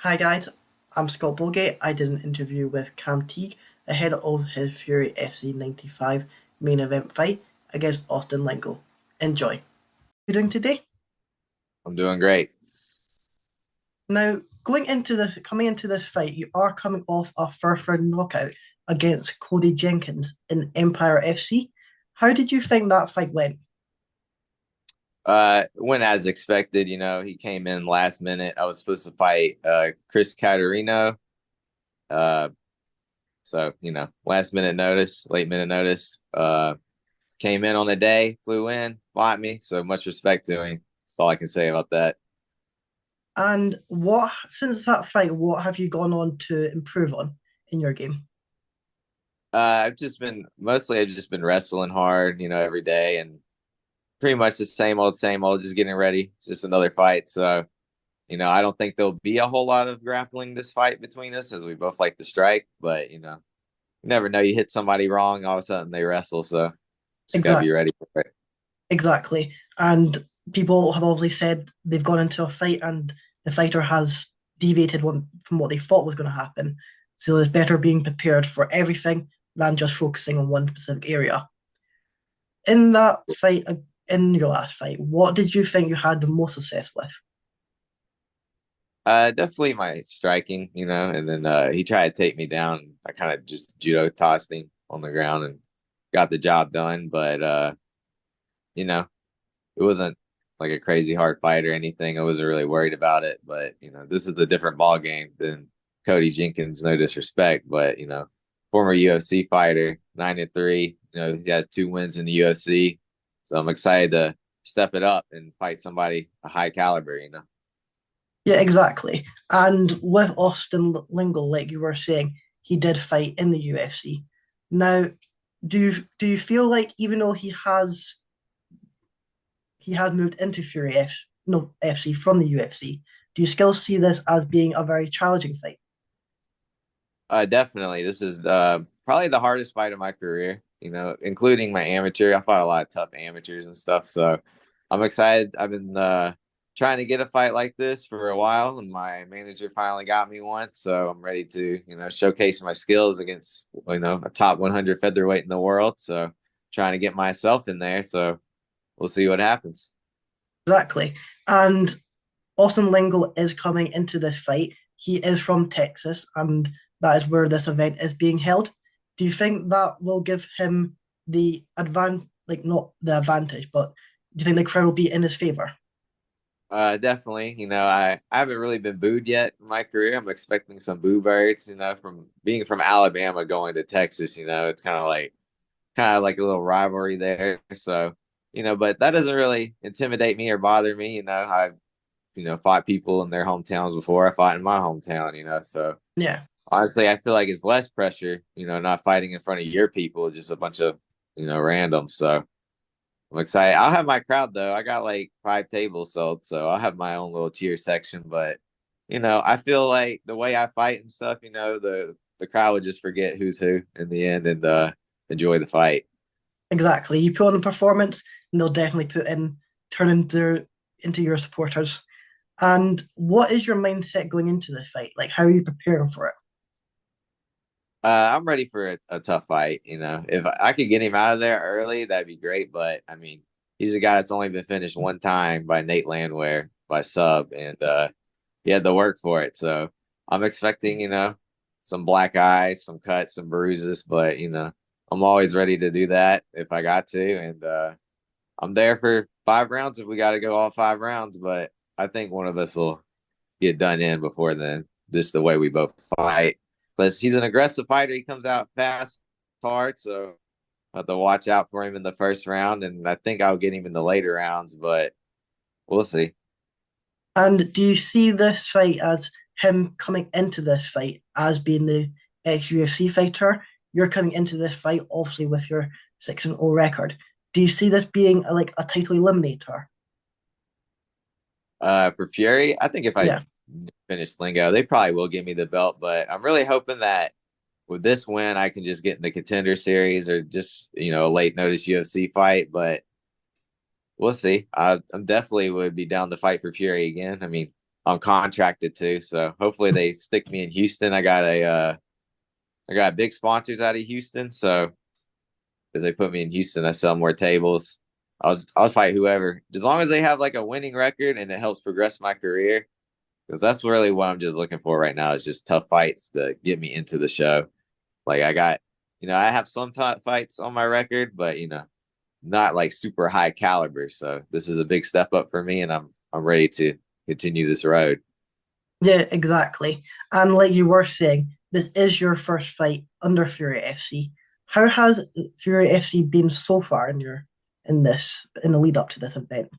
Hi guys, I'm Scott Bogate. I did an interview with Cam Teague ahead of his Fury FC 95 main event fight against Austin Lingo. Enjoy. How are you doing today? I'm doing great. Now, coming into this fight, you are coming off a first round knockout against Cody Jenkins in Empire FC. How did you think that fight went? Went as expected. He came in last minute. I was supposed to fight Chris Caterino. Uh, last minute notice, late minute notice. Came in on the day, flew in, fought me. So much respect to him. That's all I can say about that. And since that fight, what have you gone on to improve on in your game? I've just been wrestling hard, every day, and pretty much the same old, just getting ready, just another fight. So, I don't think there'll be a whole lot of grappling this fight between us as we both like to strike, but you never know. You hit somebody wrong, all of a sudden they wrestle. So just gotta be Exactly. ready for it. Exactly. And people have obviously said they've gone into a fight and the fighter has deviated from what they thought was going to happen. So it's better being prepared for everything than just focusing on one specific area. In that fight, in your last fight, what did you think you had the most success with? Definitely my striking, and then he tried to take me down. I kind of just judo tossed him on the ground and got the job done. But you know, it wasn't like a crazy hard fight or anything. I wasn't really worried about it. But this is a different ball game than Cody Jenkins. No disrespect, but former UFC fighter, 9-3. He has two wins in the UFC, so I'm excited to step it up and fight somebody a high caliber. Yeah, exactly. And with Austin Lingo, like you were saying, he did fight in the UFC. Now, do you feel like even though he had moved into no, FC from the UFC. Do you still see this as being a very challenging fight? Definitely. This is probably the hardest fight of my career, including my amateur. I fought a lot of tough amateurs and stuff. So I'm excited. I've been trying to get a fight like this for a while, and my manager finally got me one. So I'm ready to, showcase my skills against, a top 100 featherweight in the world. So trying to get myself in there. So we'll see what happens. Exactly. And Austin Lingo is coming into this fight. He is from Texas, and that is where this event is being held. Do you think that will give him the advantage, like not the advantage, but do you think the crowd will be in his favor? Definitely. I haven't really been booed yet in my career. I'm expecting some boo birds, from being from Alabama going to Texas, it's kind of like a little rivalry there. So, but that doesn't really intimidate me or bother me. I've, fought people in their hometowns before. I fought in my hometown, so Yeah, honestly, I feel like it's less pressure, not fighting in front of your people, just a bunch of, randoms. So I'm excited. I'll have my crowd though. I got like 5 tables sold, so I'll have my own little cheer section. But I feel like the way I fight and stuff, the crowd would just forget who's who in the end and enjoy the fight. exactly. You put on a performance, and they'll definitely turn into your supporters. And what is your mindset going into the fight? Like, how are you preparing for it? I'm ready for a tough fight. If I could get him out of there early, that'd be great. But I mean, he's a guy that's only been finished one time by Nate Landwehr by sub, and he had to work for it. So I'm expecting, some black eyes, some cuts, some bruises. But I'm always ready to do that if I got to, and I'm there for 5 rounds if we got to go all 5 rounds. But I think one of us will get done in before then, just the way we both fight. Because he's an aggressive fighter. He comes out fast, hard. So I have to watch out for him in the first round. And I think I'll get him in the later rounds, but we'll see. And do you see this fight as him coming into this fight as being the ex UFC fighter? You're coming into this fight obviously with your 6-0 record. Do you see this being like a title eliminator? For Fury, I think if I Yeah, finish Lingo, they probably will give me the belt. But I'm really hoping that with this win, I can just get in the contender series or just, a late notice UFC fight. But we'll see. I'm definitely would be down to fight for Fury again. I mean, I'm contracted to. So hopefully they stick me in Houston. I got big sponsors out of Houston. So if they put me in Houston, I sell more tables. I'll fight whoever, as long as they have like a winning record and it helps progress my career. Because that's really what I'm just looking for right now is just tough fights to get me into the show. Like I got, I have some top fights on my record, but not like super high caliber. So this is a big step up for me, and I'm ready to continue this road. Yeah, exactly. And like you were saying, this is your first fight under Fury FC. How has Fury FC been so far in the lead up to this event?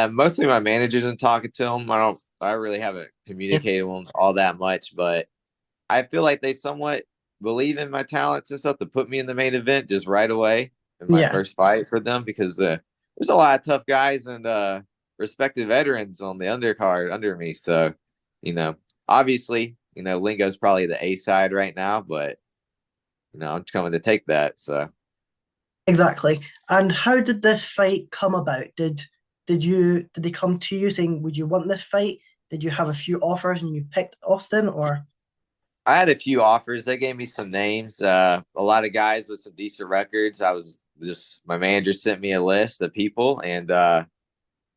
Mostly my managers and talking to them. I really haven't Yeah, communicated with them all that much, but I feel like they somewhat believe in my talents and stuff to put me in the main event just right away in my yeah, first fight for them because there's a lot of tough guys and respected veterans on the undercard under me. So, you know, obviously, Lingo's probably the A side right now, but I'm coming to take that. So exactly. And how did this fight come about? Did they come to you saying, would you want this fight? Did you have a few offers and you picked Austin or I had a few offers. They gave me some names. A lot of guys with some decent records. I was just my manager sent me a list of people, and a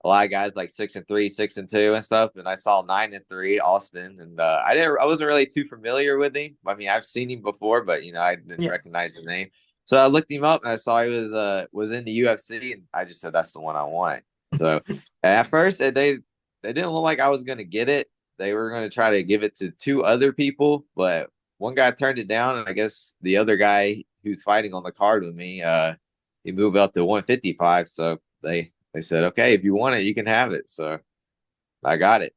lot of guys like 6-3, 6-2, and stuff. And I saw 9-3 Austin, and I wasn't really too familiar with him. I mean, I've seen him before, but I didn't yeah, recognize the name. So I looked him up, and I saw he was in the UFC, and I just said that's the one I want. So at first, they didn't look like I was gonna get it. They were gonna try to give it to two other people, but one guy turned it down, and I guess the other guy who's fighting on the card with me, he moved up to 155. So they said, okay, if you want it, you can have it. So I got it.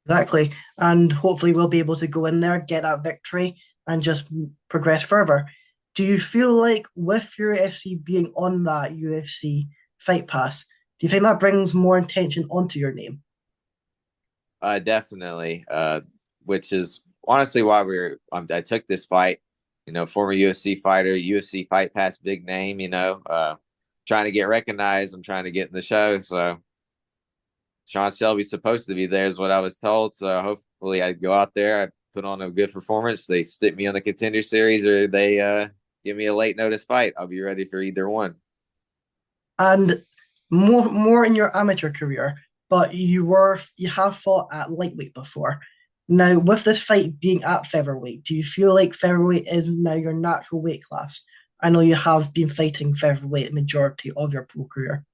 exactly. And hopefully we'll be able to go in there, get that victory, and just progress further. Do you feel like with your FC being on that UFC Fight Pass, do you think that brings more attention onto your name? Definitely. Which is honestly why I took this fight. Former UFC fighter, UFC Fight Pass, big name. Trying to get recognized. I'm trying to get in the show. So Sean Shelby's supposed to be there, is what I was told. So hopefully I go out there, I put on a good performance. They stick me on the contender series, or they give me a late notice fight. I'll be ready for either one. And more in your amateur career, but you have fought at lightweight before. Now, with this fight being at featherweight, do you feel like featherweight is now your natural weight class? I know you have been fighting featherweight the majority of your pro career.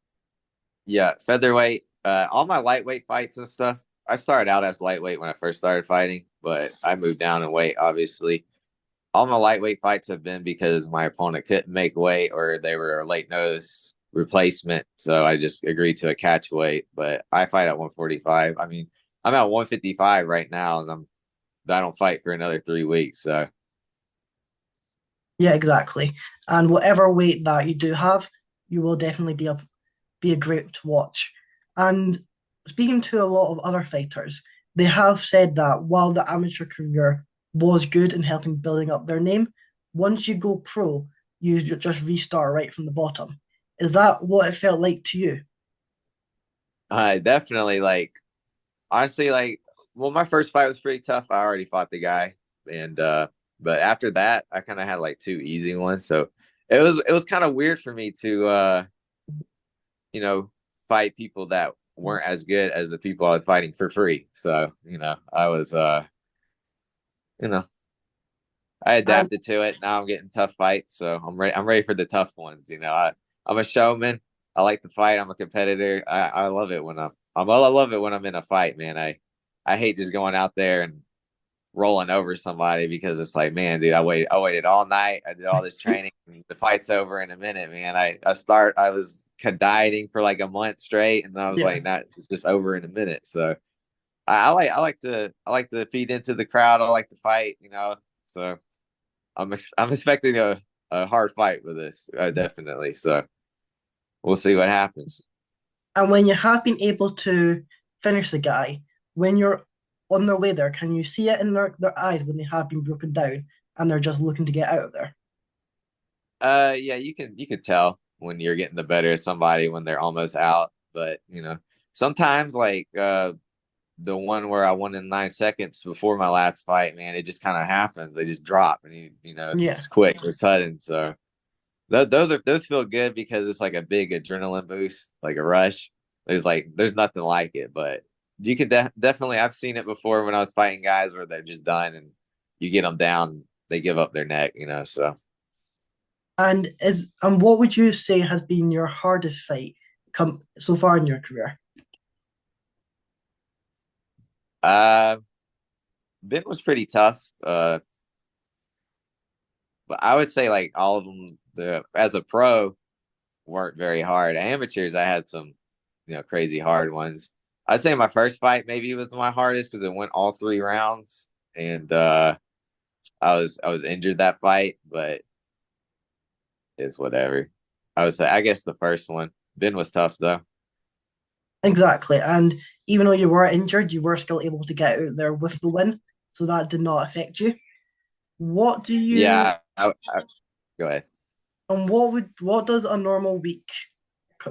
Yeah, featherweight. All my lightweight fights and stuff. I started out as lightweight when I first started fighting, but I moved down in weight, obviously. All my lightweight fights have been because my opponent couldn't make weight or they were a late notice replacement. So I just agreed to a catch weight. But I fight at 145. I mean, I'm at 155 right now, and I don't fight for another 3 weeks. So Yeah, exactly. And whatever weight that you do have, you will definitely be a great to watch. And speaking to a lot of other fighters, they have said that while the amateur career was good in helping building up their name, once you go pro, you just restart right from the bottom. Is that what it felt like to you? I definitely honestly well, my first fight was pretty tough. I already fought the guy, and but after that, I kind of had like two easy ones. So it was kind of weird for me to you know, fight people that weren't as good as the people I was fighting for free. So, I was you know, I And adapted to it. Now I'm getting tough fights, so I'm ready for the tough ones. I'm a showman. I like to fight. I'm a competitor. I love it when I love it when I'm in a fight, man. I hate just going out there and rolling over somebody because it's like, man, dude, I waited all night. I did all this training. The fight's over in a minute, man. I was dieting for like a month straight, and I was yeah, like, not, it's just over in a minute. So I like to feed into the crowd. I like to fight, So I'm expecting a hard fight with this, definitely. So we'll see what happens. and when you have been able to finish the guy, when you're on their way there, can you see it in their eyes when they have been broken down and they're just looking to get out of there? Yeah, you can tell when you're getting the better of somebody when they're almost out, but sometimes like the one where I won in 9 seconds before my last fight, man, it just kind of happens. They just drop, and Yeah. it's quick, it's sudden. So those feel good because it's like a big adrenaline boost, like a rush. There's nothing like it, but you can definitely. I've seen it before when I was fighting guys where they're just done, and you get them down, they give up their neck, So And what would you say has been your hardest fight come so far in your career? uh, Ben was pretty tough. But I would say like all of them, as a pro, weren't very hard. Amateurs, I had some, crazy hard ones. I'd say my first fight maybe was my hardest because it went all 3 rounds, and I was injured that fight, but it's whatever. I would say I guess the first one. Ben was tough though. Exactly. And even though you were injured, you were still able to get out there with the win. So that did not affect you. What do you Yeah, go ahead. and what does a normal week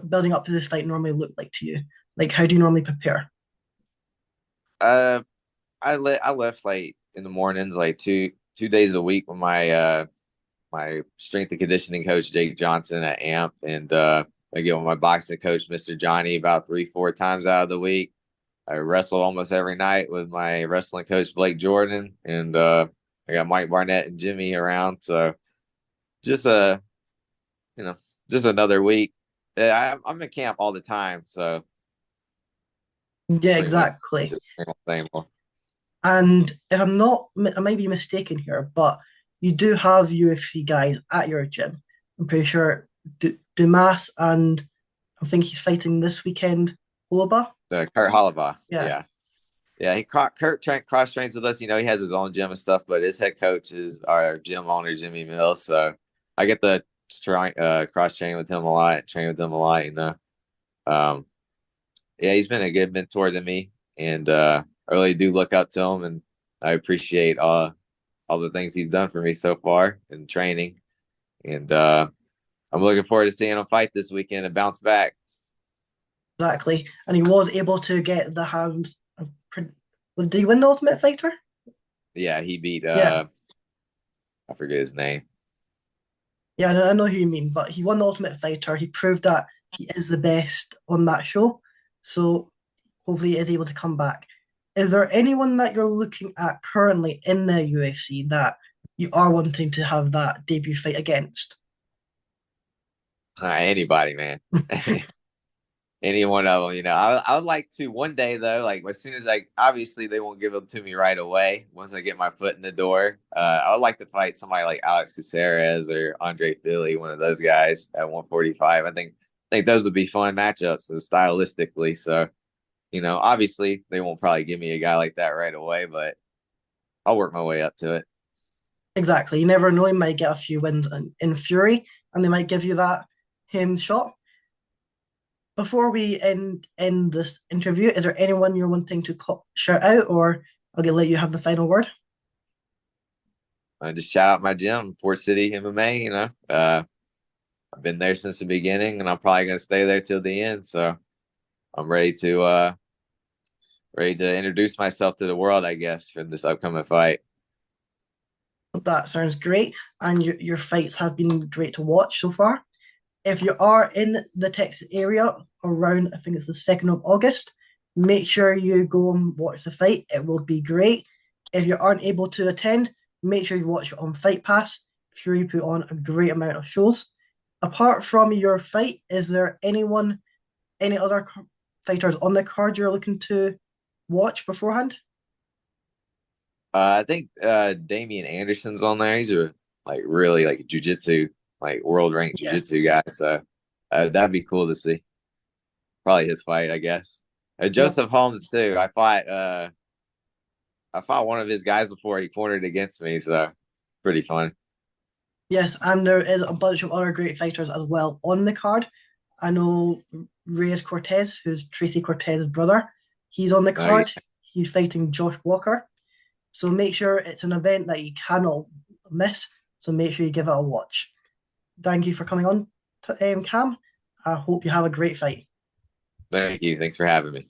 building up to this fight normally look like to you? Like how do you normally prepare? Uh, I left like in the mornings, like two days a week with my strength and conditioning coach Jake Johnson at AMP, and I get with my boxing coach Mr. Johnny about 3 4 times out of the week. I wrestle almost every night with my wrestling coach Blake Jordan, and I got Mike Barnett and Jimmy around. So just you know just another week. I'm in camp all the time, so Yeah, pretty much exactly. just same old. And if I'm not, I might be mistaken here, but you do have UFC guys at your gym. I'm pretty sure Dumas and I think he's fighting this weekend. Oba? Kurt Hollabaugh, Yeah. yeah. Yeah, Kurt cross trains with us. He has his own gym and stuff, but his head coach is our gym owner, Jimmy Mills. So I get to cross train with him a lot, train with him a lot. Um, yeah, he's been a good mentor to me, and I really do look up to him, and I appreciate all the things he's done for me so far in training. And I'm looking forward to seeing him fight this weekend and bounce back. Exactly. And he was able to get the hand of, did he win the Ultimate Fighter? Yeah, he beat Yeah. I forget his name. Yeah, I know who you mean, but he won the Ultimate Fighter. He proved that he is the best on that show. So hopefully he is able to come back. Is there anyone that you're looking at currently in the UFC that you are wanting to have that debut fight against? Anybody, man. Any one of them. I would like to one day though. Like as soon as obviously they won't give them to me right away. Once I get my foot in the door, I would like to fight somebody like Alex Caceres or Andre Philly, one of those guys at 145. I think those would be fun matchups, so stylistically. So obviously they won't probably give me a guy like that right away, but I'll work my way up to it. Exactly. You never know. You might get a few wins in Fury, and they might give you that him shot. Before we end this interview, is there anyone you're wanting to shout out, or I'll let you have the final word? I just shout out my gym, Port City MMA. I've been there since the beginning, and I'm probably gonna stay there till the end. So I'm ready to introduce myself to the world, I guess, for this upcoming fight. That sounds great, and your fights have been great to watch so far. If you are in the Texas area around, I think it's the 2nd of August, make sure you go and watch the fight. It will be great. If you aren't able to attend, make sure you watch it on Fight Pass. Fury put on a great amount of shows. Apart from your fight, is there any other fighters on the card you're looking to watch beforehand? I think Damian Anderson's on there. He's a like really like jujitsu, like world ranked Yeah, jujitsu guy. So that'd be cool to see. Probably his fight, I guess. yeah. Joseph Holmes too. I fought one of his guys before. He cornered against me, so pretty fun. Yes, and there is a bunch of other great fighters as well on the card. I know Reyes Cortez, who's Tracy Cortez's brother. He's on the Yeah. card. He's fighting Josh Walker. So make sure it's an event that you cannot miss. So make sure you give it a watch. Thank you for coming on, Cam. I hope you have a great fight. Thank you. Thanks for having me.